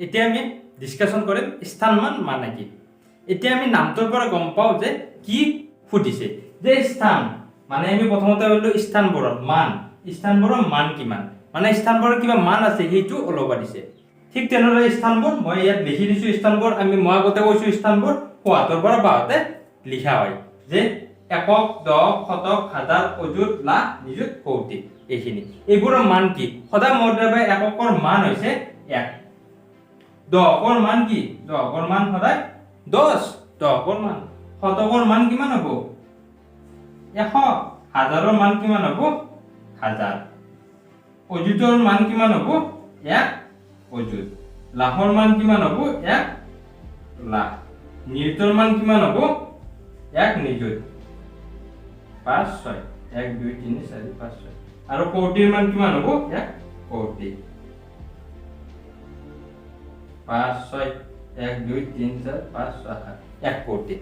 এতিয়া আমি ডিসকাশন কৰিম স্থানমান মানে কি। এতিয়া আমি নামটোৰ পৰা গম পাওঁ যে কি সুধিছে যে স্থান মানে আমি প্ৰথমতে হলো স্থানবোৰৰ মান, স্থানবোৰৰ মান কিমান, মানে স্থানবোৰৰ কিবা মান আছে সেইটো ওলাব দিছে। ঠিক তেনেদৰে স্থানবোৰ মই ইয়াত লিখি দিছো। স্থানবোৰ মই আগতে কৈছো স্থানবোৰ কোৱাটোৰ পৰা বাহতে লিখা হয় যে একক, দহ, শতক, হাজাৰ, অযুত, লাখ, নিযুত, কৌটি। এইখিনি এইবোৰৰ মান কি? সদায় মোৰ বাবে এককৰ মান হৈছে 1। দহকৰ মান কি? দহকৰ মান সদায় 10। দহকৰ মান। শতকৰ মান কিমান হ'ব? 100। হাজাৰৰ মান কিমান হ'ব? 1000। অযুতৰ মান কিমান হ'ব? 1 অযুত। লাখৰ মান কিমান হ'ব? 1 লাখ। নিযুতৰ মান কিমান হ'ব? 1 নিযুত। 5 6 1 2 3 4 5 6। আৰু কোটিৰ মান কিমান হ'ব? 1 কোটি। 5 6 1 2 3 4 5 6 7 1 কোটি।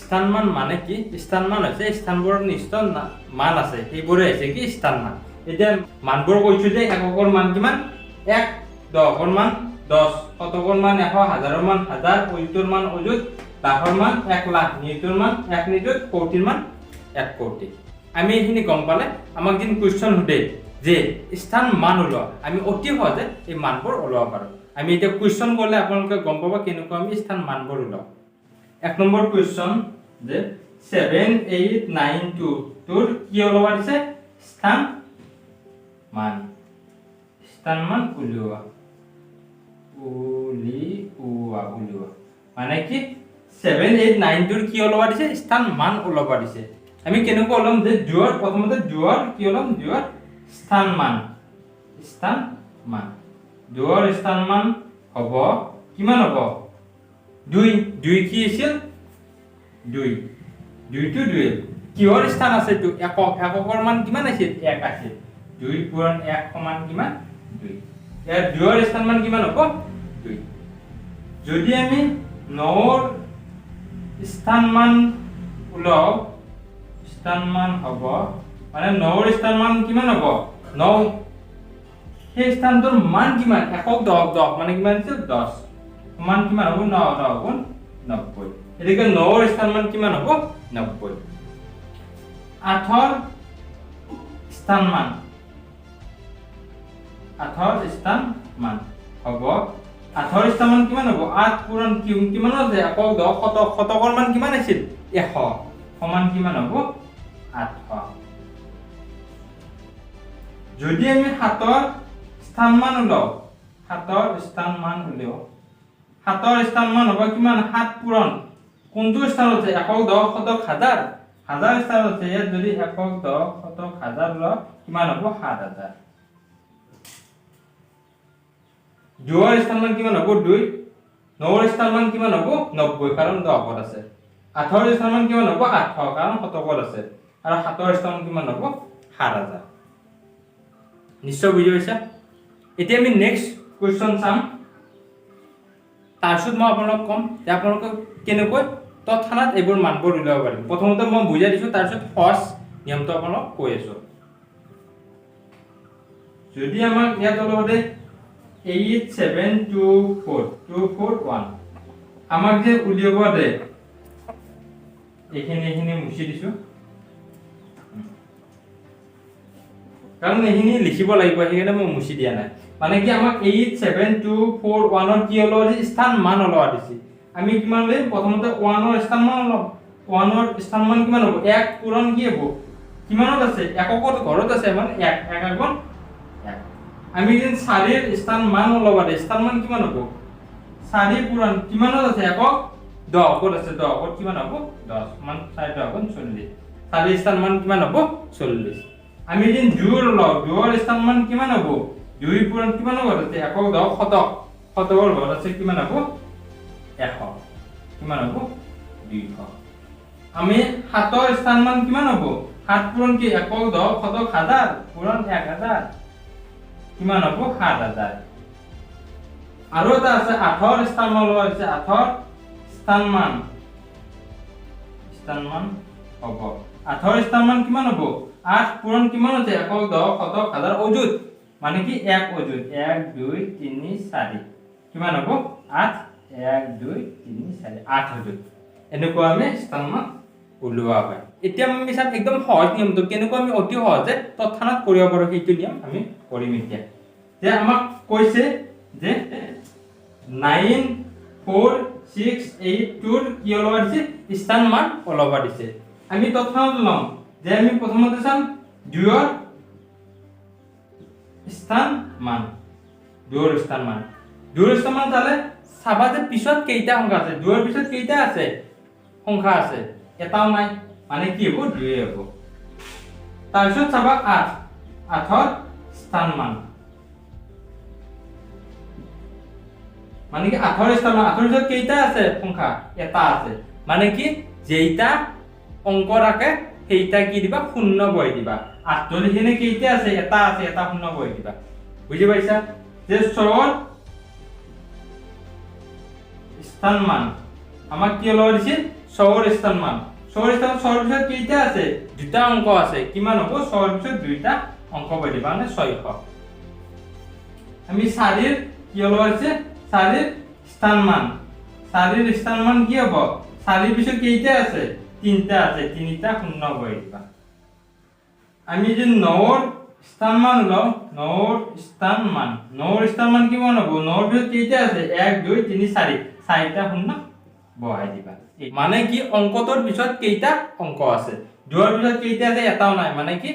স্থানমান মানে কি? স্থানমান হৈছে স্থানবোৰৰ নিশ্চিত মান আছে সেইবোৰে হৈছে কি স্থানমান। এতিয়া মানবোৰ কৈছো যে এককৰ মান কিমান? 1, দহকৰ মান 10, শতকৰ মান 100, হাজাৰৰ মান 1000, অযুতৰ মান অযুত, লাখৰ মান 1 লাখ, নিযুতৰ মান 1 নিযুত, কোটিৰ মান 1 কোটি। আমি এইখিনি গম পালে আমাক যদি কুৱেশ্যন সোধে যে স্থান মান ওলোৱা, আমি অতি সহজে এই মানবোৰ ওলাব পাৰো। আমি এতিয়া কুৱেশ্যন কৰিলে আপোনালোকে গম পাব কেনেকুৱা আমি স্থান মানবোৰ ওলাও। 1 নম্বৰ কুৱেশ্যন যে 7 8 9 2 তোৰ কি ওলাব দিছে? স্থান মান। স্থান মান উলিওৱা। উলিওৱা মানে কি 7 8 9 তোৰ কি ওলাব দিছে? স্থান মান ওলাব দিছে। আমি কেনেকৈ ওলাম যে জোৰ প্ৰথমতে জোৰ কি ওলাম? জোৰ স্থান মান। স্থান মান জোৰ স্থান মান হ'ব কিমান হ'ব? 2 2 কি আছিল? 2 2 to 2 কিহৰ স্থান আছে? তো একক। এককৰ মান কিমান আছিল? 1 আছিল। 2 পূৰণ 1 সমান কিমান? 2। ইয়াৰ জোৰ স্থান মান কিমান হ'ব? 2। যদি আমি 9ৰ স্থান মান ওলাও, স্থান মান হ'ব মানে 9ৰ স্থান মান কিমান হ'ব? 9। সেই স্থানটোৰ মান কিমান? একক 10 10 মানে কিমান আছিল? 10 সমান কিমান হ'ব? 9 9 গুণ 90। এদিকে 9ৰ স্থান মান কিমান হ'ব? 90। 8ৰ স্থান মান, 8ৰ স্থান মান হ'ব 8ৰ স্থান মান কিমান হ'ব? 8 পূৰণ কিমান আছে? একক 10 শতক। শতকৰ মান কিমান আছিল? 100 সমান কিমান হ'ব? 800। যদি আমি 7ৰ স্থান মান ওলাও, 7ৰ স্থান মান উলিয়াও, 7ৰ স্থান মান হ'ব কিমান? 7 পূৰণ কোনটো স্থান আছে? একক 10 শতক হাজাৰ। হাজাৰ স্থান আছে ইয়াত। যদি একক 10 শতক হাজাৰ ওলাও কিমান হ'ব? 7000। জোৰ স্থান মান কিমান হ'ব? 2। 9ৰ স্থান মান কিমান হ'ব? 90 কাৰণ 10ত আছে। 8ৰ স্থান মান কিমান হ'ব? 800 কাৰণ শতকত আছে। আৰু 7ৰ স্থান কিমান হ'ব? 7000। নিশ্চয় বুজি পাইছা? এতিয়া আমি নেক্সট কুৱেশ্যন চাম। তাৰপিছত মই আপোনালোকক কম যে আপোনালোকে কেনেকৈ তৎক্ষণাত এইবোৰ মানবোৰ উলিয়াব পাৰিম। প্ৰথমতে মই বুজাই দিছো, তাৰপিছত সহজ নিয়মটো আপোনালোকক কৈ আছো। যদি আমাক ইয়াত ওলাব দে 8 7 2 4 2 4 1 আমাক যে উলিয়াব দে এইখিনি মুছি দিছো কাৰণ এইখিনি লিখিব লাগিব, সেইকাৰণে মই মুছি দিয়া নাই। মানে কি আমাক 8 7 2 4 1ৰ কি ওলাব দিছে? স্থান মান ওলাব দিছে। আমি কিমান লম? প্ৰথমতে 1ৰ স্থান মান লম। 1ৰ স্থান মান কিমান হ'ব? 1 পূৰণ কি হ'ব? কিমানত আছে? এককত ঘৰত আছে মানে 1 1 গুণ 1। আমি যেন 4ৰ স্থান মান ওলাব দে। স্থান মান কিমান হ'ব? 4 পূৰণ কিমানত আছে? একক 10 কত আছে? 10 কত কিমান হ'ব? 10 মান 4 10 গুণ 40। 4ৰ স্থান মান কিমান হ'ব? 40। আমি যেন জোৰ লওঁ, জোৰ স্থান মান কিমান হ'ব? 2 পূৰণ কিমান ঘৰত আছে? একক 10 শতক। শতকৰ ঘৰত আছে কিমান হ'ব? 100 কিমান হ'ব? 200। আমি 7ৰ স্থান মান কিমান হ'ব? 7 পূৰণ কি? একক 10 শতক হাজাৰ পূৰণ 1000 কিমান হ'ব? 7000। আৰু এটা আছে 8ৰ স্থান মান লোৱা হৈছে। 8ৰ স্থান মান হ'ব 8ৰ স্থান মান কিমান হ'ব? 8 পূৰণ কিমান আছে? একক 10 শতক হাজাৰ অযুত মানে কি 1 অযুত 1 2 3 4 কিমান হ'ব 8 1 2 3 4 8 হৈ যাব এনেকুৱা আমি স্থান মান উলিওৱা হয় এতিয়া আমি চাম একদম সহজ নিয়মটো কেনেকৈ আমি অতি সহজে তৎক্ষণাত কৰিব পাৰো সেইটো নিয়ম আমি কৰিম এতিয়া যে আমাক কৈছে যে 9 4 6 8 2 কি ওলাব দিছে স্থান মান ওলাব দিছে আমি তৎক্ষণাত লম যে আমি প্ৰথমতে চাম 2 ৰ স্থান মান 2 ৰ স্থান মান 2 ৰ স্থান মান চালে চাবা যে পিছত কেইটা সংখ্যা আছে 2 ৰ পিছত কেইটা আছে সংখ্যা আছে এটাও নাই মানে কি হ'ব 2 হ'ব তাৰপিছত চাবা 8 8ৰ স্থান মান মানে কি 8ৰ স্থান মান 8ৰ পিছত কেইটা আছে সংখ্যা এটা আছে মানে কি যেইটা অংক ৰাখে সেইটা কি দিবা শূন্য বহাই দিবা 8 ৰ এখানে কেইটা আছে এটা শূন্য বহাই দিবা বুজি পাইছা যে 6ৰ স্থান মান আমাক কি ওলাব দিছে 6ৰ স্থান মান 6ৰ স্থান 6ৰ পিছত কেইটা আছে দুটা অংক আছে কিমান হ'ব 6ৰ পিছত দুইটা অংক বহাই দিবা মানে 600 আমি 4 ৰ কি ওলাব দিছে 4 ৰ স্থান মান 4 ৰ স্থান মান কি হ'ব 4 ৰ পিছত কেইটা আছে তিনটা আছে তিনিটা শূন্য বহাই দিবা আমি যে 9 ৰ স্থান মান লও 9 ৰ স্থান মান কিমান হ'ব 9 ৰ পিছত কেইটা আছে 1 2 3 4 চাৰিটা শূন্য বহাই দিবা মানে কি অংকটোৰ পিছত কেইটা অংক আছে 2 ৰ পিছত কেইটা আছে এটাও নাই মানে কি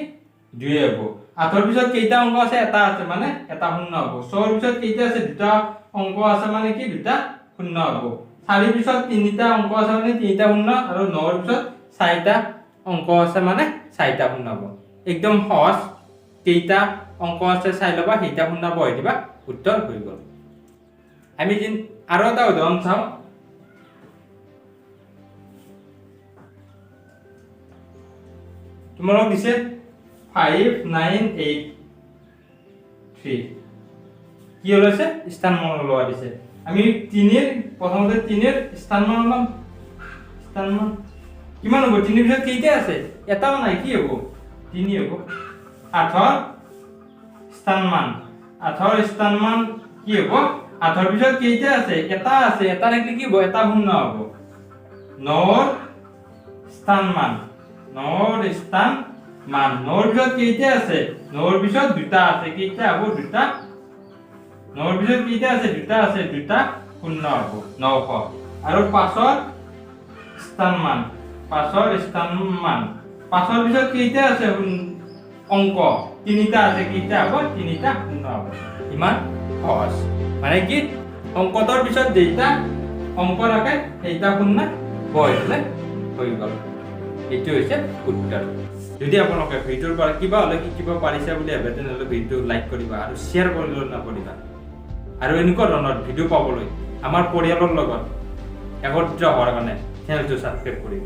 2 হ'ব 8 ৰ পিছত কেইটা অংক আছে এটা আছে মানে এটা শূন্য হ'ব 6 ৰ পিছত কেইটা আছে দুটা অংক আছে মানে কি দুটা শূন্য হ'ব 4 ৰ পিছত তিনিটা অংক আছে মানে তিনিটা শূন্য আৰু 9 ৰ পিছত চাৰিটা অংক আছে মানে চাৰিটা শূন্য হ'ব একদম সহজ কেইটা অংক আছে চাই লবা সেইটা শূন্য বহাই দিবা উত্তৰ হৈ গ'ল আমি আৰু এটা উদাহৰণ চাওঁ তোমালোক দিছে 5 9 8 3 কি হলছে স্থান মান ওলোৱা দিছে আমি 3 ৰ প্ৰথমতে 3 ৰ স্থান মান লম স্থান মান কিমান হ'ব 3 ৰ পিছত কেইটা আছে এটাও নাই কি হ'ব 3 হ'ব 8 ৰ স্থান মান কি হ'ব 8 ৰ পিছত কেইটা আছে এটা থাকিলে কি হ'ব এটা শূন্য হ'ব 9 ৰ স্থান মান 9 ৰ পিছত কেইটা আছে 9 ৰ পিছত দুটা আছে কেইটা হ'ব দুটা 9 ৰ পিছত কেইটা আছে দুটা শূন্য হ'ব 900 আৰু 5 ৰ স্থান মান 5 ৰ পিছত কেইটা আছে অংক তিনিটা আছে কেইটা হ'ব তিনিটা শূন্য হ'ব ইমান সহজ মানে কি অংকটোৰ পিছত যেইটা অংক ৰাখে সেইটা শূন্য বহাই দিলে হৈ গ'ল এইটো হৈছে উত্তৰ যদি আপোনালোকে ভিডিঅ'ৰ পৰা কিবা হ'লে শিকিব পাৰিছে বুলি ভাবে তেনেহ'লে ভিডিঅ'টো লাইক কৰিবা আৰু শ্বেয়াৰ কৰিবলৈ নকৰিবা আৰু এনেকুৱা ধৰণৰ ভিডিঅ' পাবলৈ আমাৰ পৰিয়ালৰ লগত একত্ৰিত হোৱাৰ কাৰণে চেনেলটো ছাবস্ক্ৰাইব কৰিব